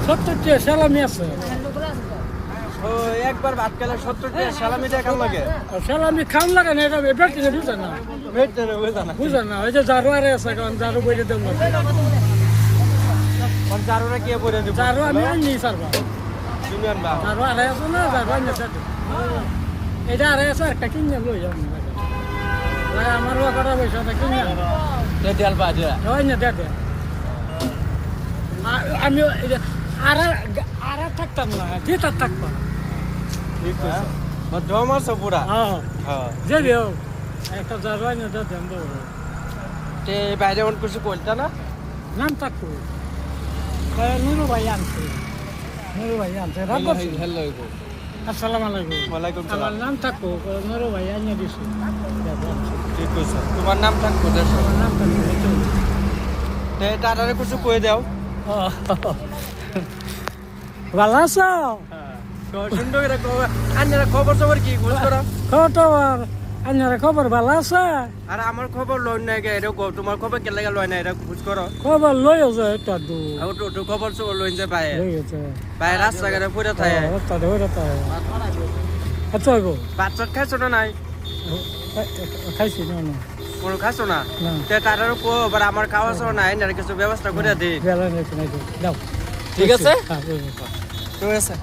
70 সালামি আছে ও একবার ভাত খেলে 70 টাকা সালামি দিয়ে কেমন লাগে সালামি খান লাগে না এটা বেটি না বুঝে না বেটে না বুঝা না বুঝে না ওই যে জারু আরে আছে কারণ জারু বইতে দেব না কোন জারুরা কে পড়ে দিব জারু আমি আনি সারবা তুমি আনবা জারু আরে আছে না জারু আনি সাথে এটা আরে আছে একটা কিনে লই যাম আমার লোকরা পয়সাটা কিনে তে দেল বাজে ওই না দেখে আমি আর আর থাকতাম না যেটা থাকতাম ঠিক আছে মধ্যম আছে পুরা হ্যাঁ হ্যাঁ যে দিও একটা জারবাই না দাও দেন দাও তে বাইরে অন কিছু কইতা না নাম থাকতো নুরু ভাই আনছে রাখো হ্যালো আসসালামু আলাইকুম ওয়ালাইকুম আমার সালাম নাম থাকতো নুরু ভাই আনিয়ে দিছি ঠিক আছে তোমার নাম থাকবো দেশ আমার নাম থাকতো তে টাটারে কিছু কই দাও ভালো আছো সুন্দর করে আন্নারা খবর সবর কি খোঁজ করো খবর আন্যার খবর ভালো আছে আর আমার খবর লই না গে এটা তোমার খবর কে লাগা লই না এটা খোঁজ করো খবর লইও যে এটা দু আর তো খবর সব লই যে পায় হয়ে গেছে পায় রাস্তা ঘাটে পড়ে থাকে রাস্তা ধরে তো আচ্ছা গো বাচ্চা খাইছো না নাই খাইছি না না কোনো খাইছো না না তে তারারও কো আবার আমার খাওয়া সহ নাই না কিছু ব্যবস্থা করে দে বেলা নেই দাও ঠিক আছে হ্যাঁ ঠিক আছে